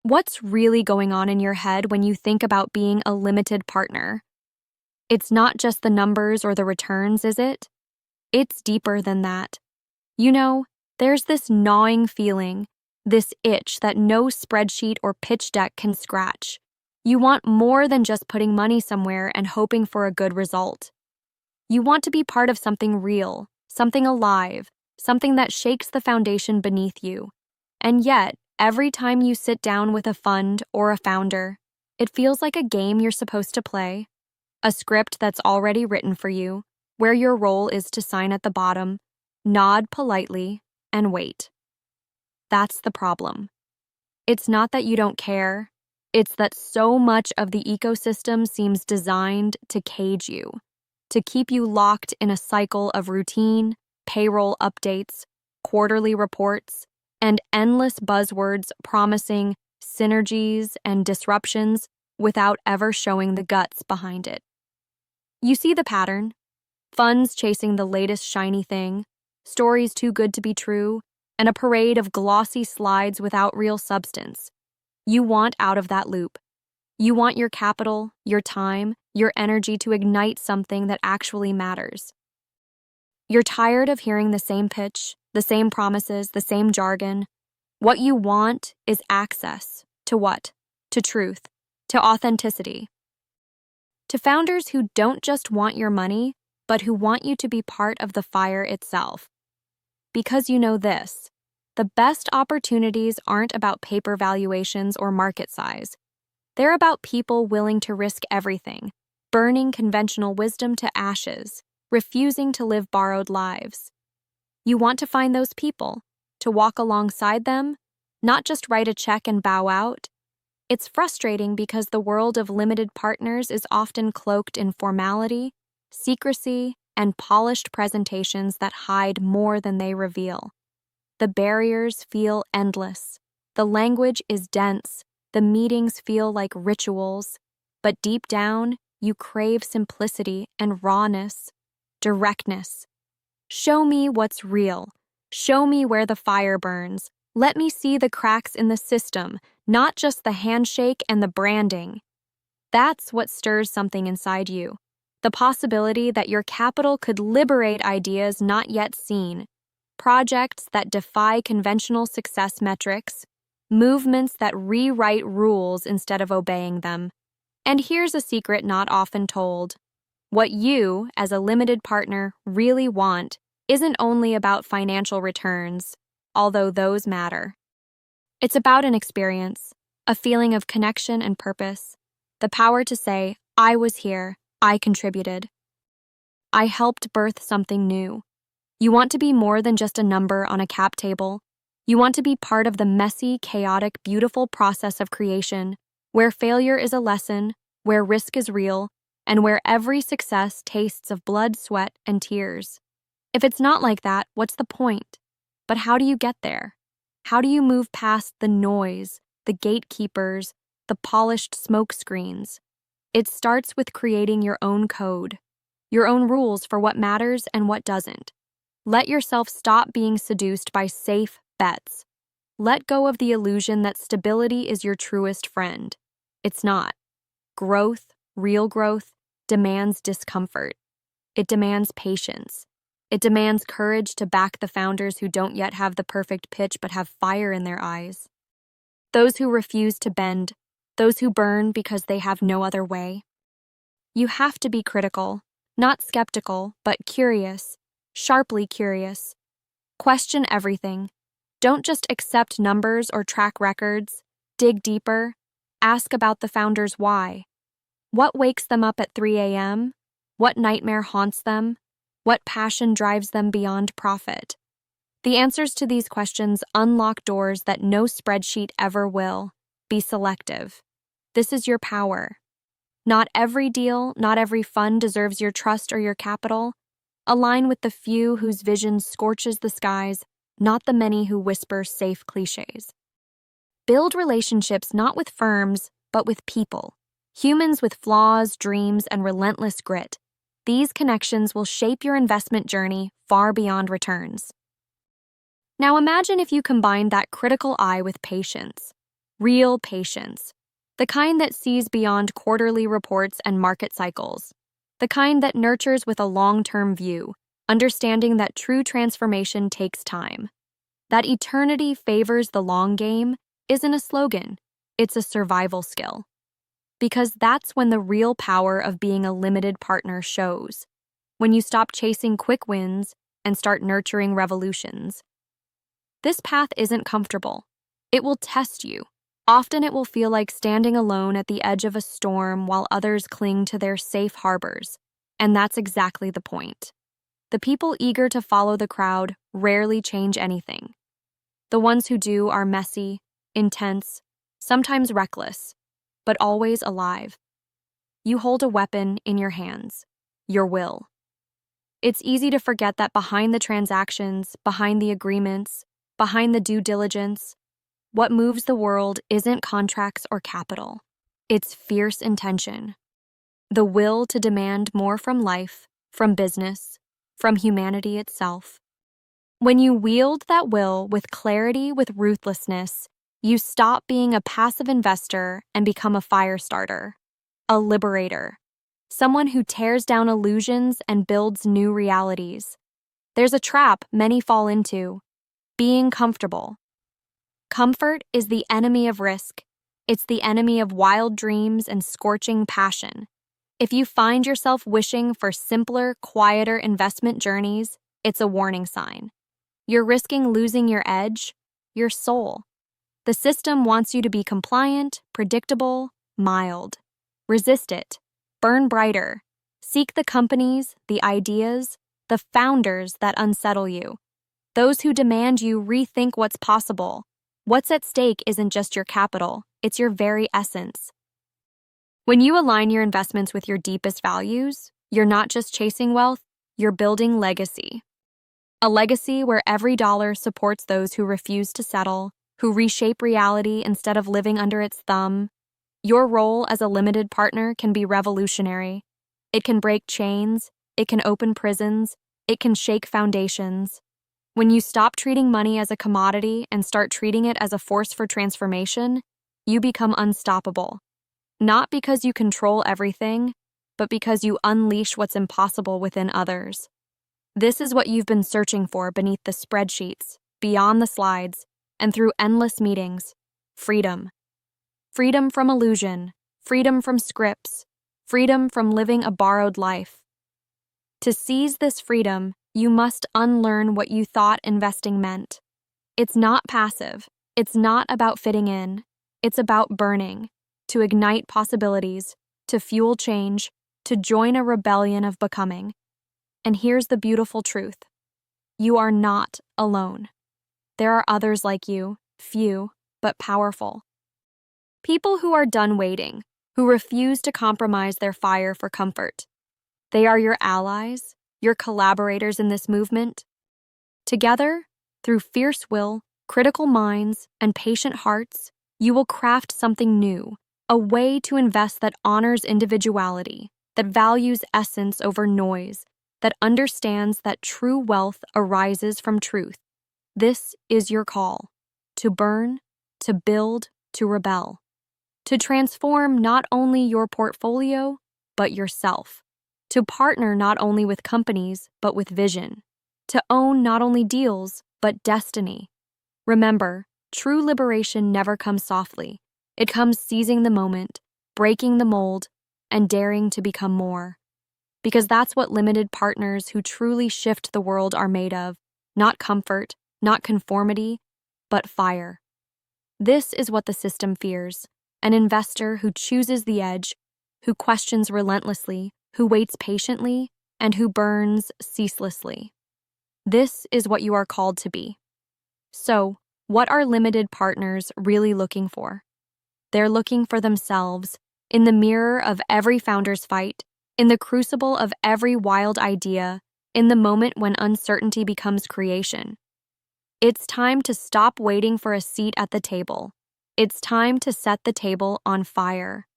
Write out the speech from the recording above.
What's really going on in your head when you think about being a limited partner? It's not just the numbers or the returns, is it? It's deeper than that. You know, there's this gnawing feeling, this itch that no spreadsheet or pitch deck can scratch. You want more than just putting money somewhere and hoping for a good result. You want to be part of something real, something alive, something that shakes the foundation beneath you. And yet, every time you sit down with a fund or a founder, it feels like a game you're supposed to play, a script that's already written for you, where your role is to sign at the bottom, nod politely, and wait. That's the problem. It's not that you don't care, it's that so much of the ecosystem seems designed to cage you, to keep you locked in a cycle of routine, payroll updates, quarterly reports, and endless buzzwords promising synergies and disruptions without ever showing the guts behind it. You see the pattern: funds chasing the latest shiny thing, stories too good to be true, and a parade of glossy slides without real substance. You want out of that loop. You want your capital, your time, your energy to ignite something that actually matters. You're tired of hearing the same pitch, the same promises, the same jargon. What you want is access to what? To truth, to authenticity. To founders who don't just want your money, but who want you to be part of the fire itself. Because you know this, the best opportunities aren't about paper valuations or market size. They're about people willing to risk everything, burning conventional wisdom to ashes, refusing to live borrowed lives. You want to find those people, to walk alongside them, not just write a check and bow out. It's frustrating because the world of limited partners is often cloaked in formality, secrecy, and polished presentations that hide more than they reveal. The barriers feel endless. The language is dense. The meetings feel like rituals. But deep down, you crave simplicity and rawness, directness. Show me what's real. Show me where the fire burns. Let me see the cracks in the system, not just the handshake and the branding. That's what stirs something inside you. The possibility that your capital could liberate ideas not yet seen, projects that defy conventional success metrics, movements that rewrite rules instead of obeying them. And here's a secret not often told. What you, as a limited partner, really want isn't only about financial returns, although those matter. It's about an experience, a feeling of connection and purpose, the power to say, I was here, I contributed. I helped birth something new. You want to be more than just a number on a cap table. You want to be part of the messy, chaotic, beautiful process of creation, where failure is a lesson, where risk is real, and where every success tastes of blood, sweat, and tears. If it's not like that, what's the point? But how do you get there? How do you move past the noise, the gatekeepers, the polished smoke screens? It starts with creating your own code, your own rules for what matters and what doesn't. Let yourself stop being seduced by safe bets. Let go of the illusion that stability is your truest friend. It's not. Growth, real growth, demands discomfort. It demands patience. It demands courage to back the founders who don't yet have the perfect pitch but have fire in their eyes. Those who refuse to bend, those who burn because they have no other way. You have to be critical, not skeptical, but curious, sharply curious. Question everything. Don't just accept numbers or track records. Dig deeper. Ask about the founders' why. What wakes them up at 3 a.m.? What nightmare haunts them? What passion drives them beyond profit? The answers to these questions unlock doors that no spreadsheet ever will. Be selective. This is your power. Not every deal, not every fund deserves your trust or your capital. Align with the few whose vision scorches the skies, not the many who whisper safe cliches. Build relationships not with firms, but with people. Humans with flaws, dreams, and relentless grit. These connections will shape your investment journey far beyond returns. Now imagine if you combined that critical eye with patience. real patience, the kind that sees beyond quarterly reports and market cycles, the kind that nurtures with a long-term view, understanding that true transformation takes time. That eternity favors the long game isn't a slogan, it's a survival skill. Because that's when the real power of being a limited partner shows, when you stop chasing quick wins and start nurturing revolutions. This path isn't comfortable. It will test you. Often it will feel like standing alone at the edge of a storm while others cling to their safe harbors, and that's exactly the point. The people eager to follow the crowd rarely change anything. The ones who do are messy, intense, sometimes reckless, but always alive. You hold a weapon in your hands, your will. It's easy to forget that behind the transactions, behind the agreements, behind the due diligence, what moves the world isn't contracts or capital. It's fierce intention. The will to demand more from life, from business, from humanity itself. When you wield that will with clarity, with ruthlessness, you stop being a passive investor and become a fire starter, a liberator, someone who tears down illusions and builds new realities. There's a trap many fall into: being comfortable. Comfort is the enemy of risk. It's the enemy of wild dreams and scorching passion. If you find yourself wishing for simpler, quieter investment journeys, it's a warning sign. You're risking losing your edge, your soul. The system wants you to be compliant, predictable, mild. Resist it. Burn brighter. Seek the companies, the ideas, the founders that unsettle you. Those who demand you rethink what's possible. What's at stake isn't just your capital, it's your very essence. When you align your investments with your deepest values, you're not just chasing wealth, you're building legacy. A legacy where every dollar supports those who refuse to settle, who reshape reality instead of living under its thumb. Your role as a limited partner can be revolutionary. It can break chains, it can open prisons, it can shake foundations. When you stop treating money as a commodity and start treating it as a force for transformation, you become unstoppable. Not because you control everything, but because you unleash what's impossible within others. This is what you've been searching for beneath the spreadsheets, beyond the slides, and through endless meetings: freedom. Freedom from illusion, freedom from scripts, freedom from living a borrowed life. To seize this freedom, you must unlearn what you thought investing meant. It's not passive. It's not about fitting in. It's about burning, to ignite possibilities, to fuel change, to join a rebellion of becoming. And here's the beautiful truth: you are not alone. There are others like you, few, but powerful. People who are done waiting, who refuse to compromise their fire for comfort. They are your allies, your collaborators in this movement. Together, through fierce will, critical minds, and patient hearts, you will craft something new, a way to invest that honors individuality, that values essence over noise, that understands that true wealth arises from truth. This is your call: to burn, to build, to rebel, to transform not only your portfolio, but yourself, to partner not only with companies, but with vision, to own not only deals, but destiny. Remember, true liberation never comes softly. It comes seizing the moment, breaking the mold, and daring to become more. Because that's what limited partners who truly shift the world are made of: not comfort, not conformity, but fire. This is what the system fears: an investor who chooses the edge, who questions relentlessly, who waits patiently, and who burns ceaselessly. This is what you are called to be. So, what are limited partners really looking for? They're looking for themselves, in the mirror of every founder's fight, in the crucible of every wild idea, in the moment when uncertainty becomes creation. It's time to stop waiting for a seat at the table. It's time to set the table on fire.